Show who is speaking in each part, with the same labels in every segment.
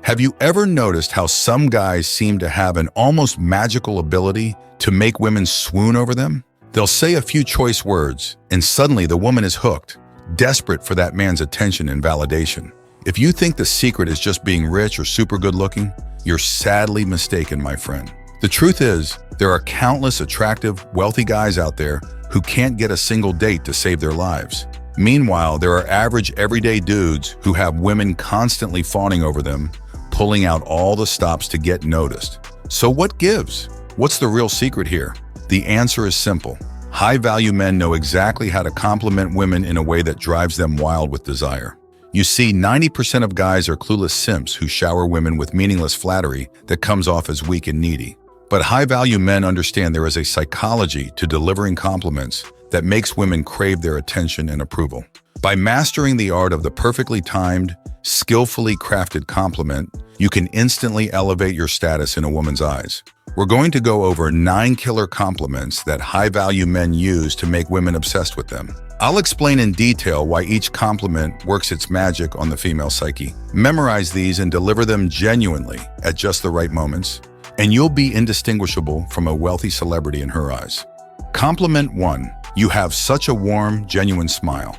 Speaker 1: Have you ever noticed how some guys seem to have an almost magical ability to make women swoon over them? They'll say a few choice words, and suddenly the woman is hooked, desperate for that man's attention and validation. If you think the secret is just being rich or super good looking, you're sadly mistaken, my friend. The truth is, there are countless attractive, wealthy guys out there who can't get a single date to save their lives. Meanwhile, there are average, everyday dudes who have women constantly fawning over them, pulling out all the stops to get noticed. So what gives? What's the real secret here? The answer is simple. High-value men know exactly how to compliment women in a way that drives them wild with desire. You see, 90% of guys are clueless simps who shower women with meaningless flattery that comes off as weak and needy. But high-value men understand there is a psychology to delivering compliments that makes women crave their attention and approval. By mastering the art of the perfectly timed, skillfully crafted compliment, you can instantly elevate your status in a woman's eyes. We're going to go over 9 killer compliments that high-value men use to make women obsessed with them. I'll explain in detail why each compliment works its magic on the female psyche. Memorize these and deliver them genuinely at just the right moments, and you'll be indistinguishable from a wealthy celebrity in her eyes. Compliment 1. You have such a warm, genuine smile.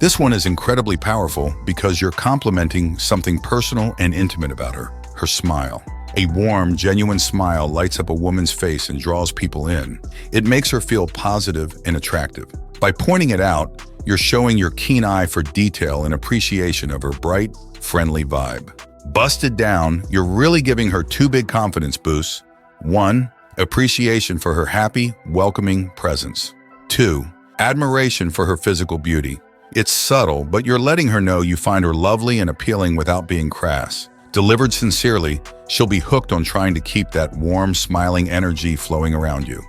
Speaker 1: This one is incredibly powerful because you're complimenting something personal and intimate about her, her smile. A warm, genuine smile lights up a woman's face and draws people in. It makes her feel positive and attractive. By pointing it out, you're showing your keen eye for detail and appreciation of her bright, friendly vibe. Busted down, you're really giving her 2 big confidence boosts. 1. Appreciation for her happy, welcoming presence. 2. Admiration for her physical beauty. It's subtle, but you're letting her know you find her lovely and appealing without being crass. Delivered sincerely, she'll be hooked on trying to keep that warm, smiling energy flowing around you.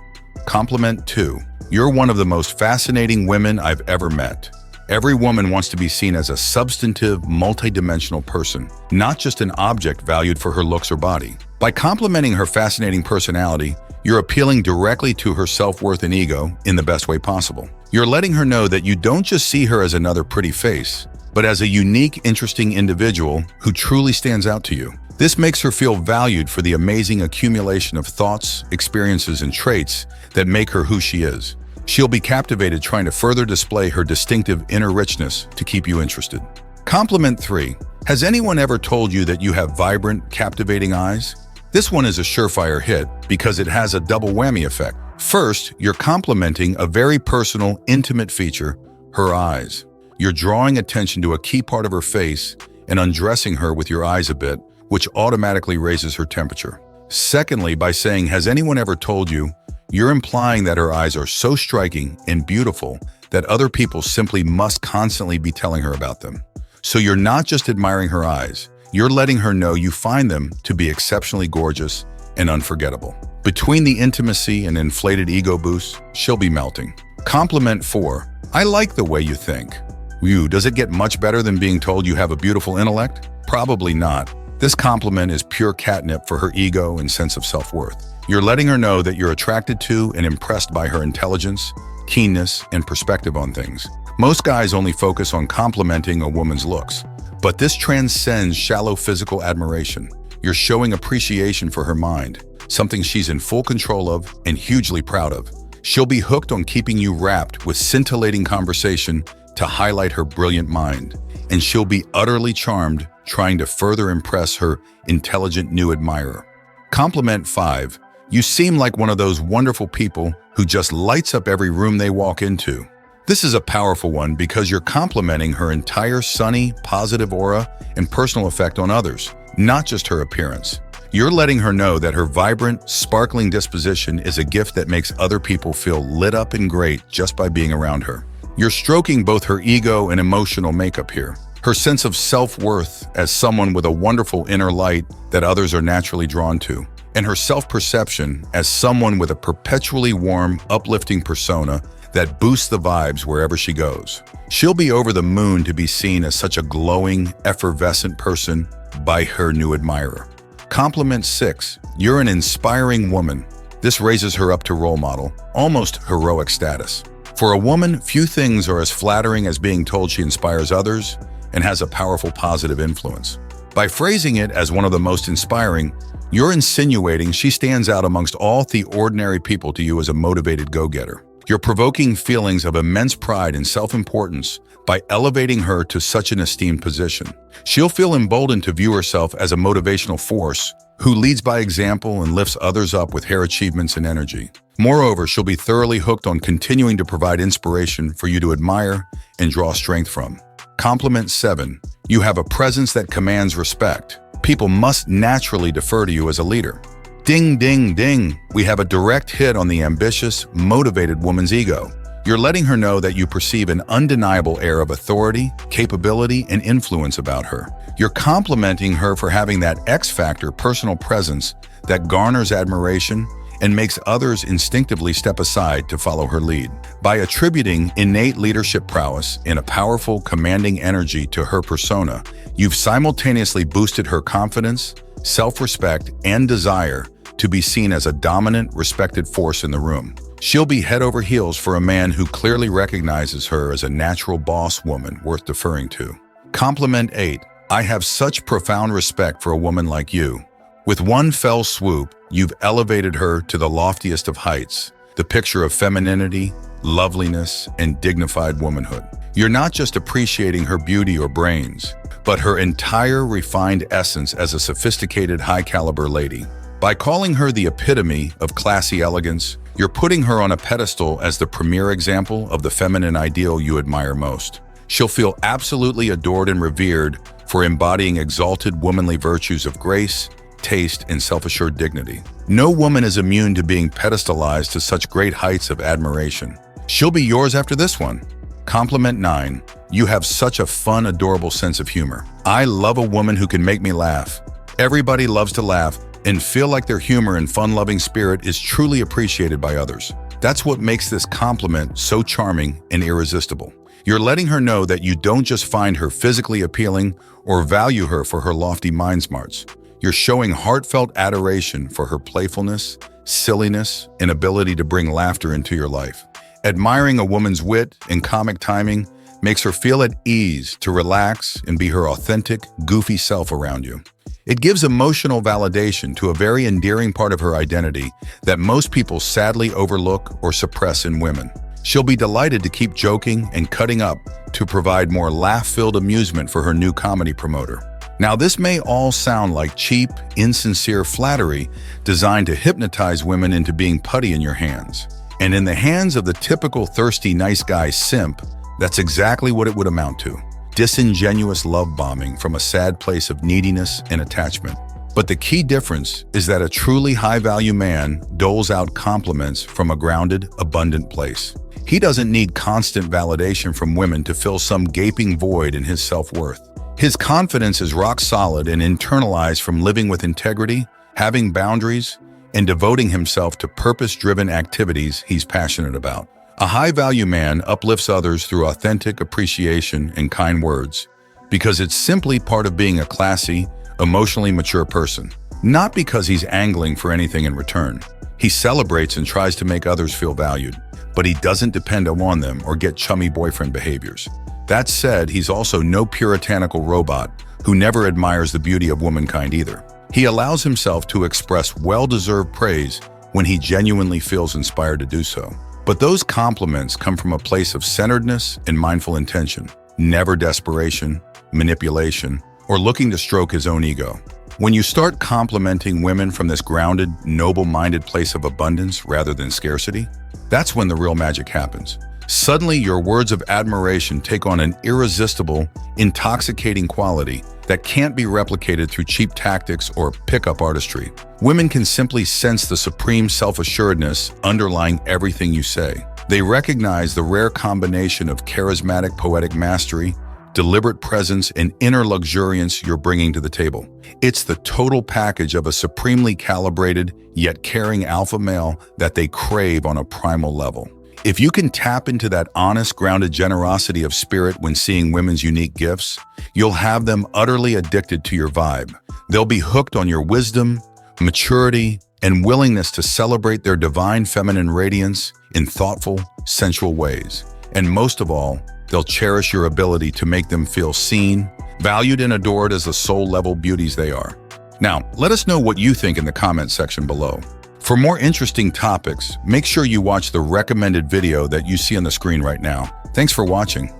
Speaker 1: Compliment 2. You're one of the most fascinating women I've ever met. Every woman wants to be seen as a substantive, multidimensional person, not just an object valued for her looks or body. By complimenting her fascinating personality, you're appealing directly to her self-worth and ego in the best way possible. You're letting her know that you don't just see her as another pretty face, but as a unique, interesting individual who truly stands out to you. This makes her feel valued for the amazing accumulation of thoughts, experiences, and traits that make her who she is. She'll be captivated trying to further display her distinctive inner richness to keep you interested. Compliment 3. Has anyone ever told you that you have vibrant, captivating eyes? This one is a surefire hit because it has a double whammy effect. First, you're complimenting a very personal, intimate feature, her eyes. You're drawing attention to a key part of her face and undressing her with your eyes a bit, which automatically raises her temperature. Secondly, by saying, has anyone ever told you, you're implying that her eyes are so striking and beautiful that other people simply must constantly be telling her about them. So you're not just admiring her eyes, you're letting her know you find them to be exceptionally gorgeous and unforgettable. Between the intimacy and inflated ego boosts, she'll be melting. Compliment 4. I like the way you think. Does it get much better than being told you have a beautiful intellect? Probably not. This compliment is pure catnip for her ego and sense of self-worth. You're letting her know that you're attracted to and impressed by her intelligence, keenness, and perspective on things. Most guys only focus on complimenting a woman's looks, but this transcends shallow physical admiration. You're showing appreciation for her mind, something she's in full control of and hugely proud of. She'll be hooked on keeping you wrapped with scintillating conversation to highlight her brilliant mind, and she'll be utterly charmed trying to further impress her intelligent new admirer. Compliment 5. You seem like one of those wonderful people who just lights up every room they walk into. This is a powerful one because you're complimenting her entire sunny, positive aura and personal effect on others, not just her appearance. You're letting her know that her vibrant, sparkling disposition is a gift that makes other people feel lit up and great just by being around her. You're stroking both her ego and emotional makeup here. Her sense of self-worth as someone with a wonderful inner light that others are naturally drawn to, and her self-perception as someone with a perpetually warm, uplifting persona that boosts the vibes wherever she goes. She'll be over the moon to be seen as such a glowing, effervescent person by her new admirer. Compliment 6. You're an inspiring woman. This raises her up to role model, almost heroic status. For a woman, few things are as flattering as being told she inspires others and has a powerful positive influence. By phrasing it as one of the most inspiring, you're insinuating she stands out amongst all the ordinary people to you as a motivated go-getter. You're provoking feelings of immense pride and self-importance by elevating her to such an esteemed position. She'll feel emboldened to view herself as a motivational force who leads by example and lifts others up with her achievements and energy. Moreover, she'll be thoroughly hooked on continuing to provide inspiration for you to admire and draw strength from. Compliment 7. You have a presence that commands respect. People must naturally defer to you as a leader. Ding, ding, ding. We have a direct hit on the ambitious, motivated woman's ego. You're letting her know that you perceive an undeniable air of authority, capability, and influence about her. You're complimenting her for having that X-factor personal presence that garners admiration and makes others instinctively step aside to follow her lead. By attributing innate leadership prowess and a powerful, commanding energy to her persona, you've simultaneously boosted her confidence, self-respect, and desire to be seen as a dominant, respected force in the room. She'll be head over heels for a man who clearly recognizes her as a natural boss woman worth deferring to. Compliment 8. I have such profound respect for a woman like you. With one fell swoop, you've elevated her to the loftiest of heights, the picture of femininity, loveliness, and dignified womanhood. You're not just appreciating her beauty or brains, but her entire refined essence as a sophisticated, high-caliber lady. By calling her the epitome of classy elegance, you're putting her on a pedestal as the premier example of the feminine ideal you admire most. She'll feel absolutely adored and revered for embodying exalted womanly virtues of grace, taste, and self-assured dignity. No woman is immune to being pedestalized to such great heights of admiration. She'll be yours after this one. Compliment 9. You have such a fun, adorable sense of humor. I love a woman who can make me laugh. Everybody loves to laugh and feel like their humor and fun-loving spirit is truly appreciated by others. That's what makes this compliment so charming and irresistible. You're letting her know that you don't just find her physically appealing or value her for her lofty mind smarts. You're showing heartfelt adoration for her playfulness, silliness, and ability to bring laughter into your life. Admiring a woman's wit and comic timing makes her feel at ease to relax and be her authentic, goofy self around you. It gives emotional validation to a very endearing part of her identity that most people sadly overlook or suppress in women. She'll be delighted to keep joking and cutting up to provide more laugh-filled amusement for her new comedy promoter. Now, this may all sound like cheap, insincere flattery designed to hypnotize women into being putty in your hands. And in the hands of the typical thirsty nice guy simp, that's exactly what it would amount to. Disingenuous love bombing from a sad place of neediness and attachment. But the key difference is that a truly high-value man doles out compliments from a grounded, abundant place. He doesn't need constant validation from women to fill some gaping void in his self-worth. His confidence is rock solid and internalized from living with integrity, having boundaries, and devoting himself to purpose-driven activities he's passionate about. A high-value man uplifts others through authentic appreciation and kind words because it's simply part of being a classy, emotionally mature person. Not because he's angling for anything in return. He celebrates and tries to make others feel valued, but he doesn't depend on them or get chummy boyfriend behaviors. That said, he's also no puritanical robot who never admires the beauty of womankind either. He allows himself to express well-deserved praise when he genuinely feels inspired to do so. But those compliments come from a place of centeredness and mindful intention, never desperation, manipulation, or looking to stroke his own ego. When you start complimenting women from this grounded, noble-minded place of abundance rather than scarcity, that's when the real magic happens. Suddenly, your words of admiration take on an irresistible, intoxicating quality that can't be replicated through cheap tactics or pickup artistry. Women can simply sense the supreme self-assuredness underlying everything you say. They recognize the rare combination of charismatic poetic mastery, deliberate presence, and inner luxuriance you're bringing to the table. It's the total package of a supremely calibrated yet caring alpha male that they crave on a primal level. If you can tap into that honest, grounded generosity of spirit when seeing women's unique gifts, you'll have them utterly addicted to your vibe. They'll be hooked on your wisdom, maturity, and willingness to celebrate their divine feminine radiance in thoughtful, sensual ways. And most of all, They'll cherish your ability to make them feel seen, valued, and adored as the soul-level beauties they are. Now, let us know what you think in the comment section below. For more interesting topics, make sure you watch the recommended video that you see on the screen right now. Thanks for watching.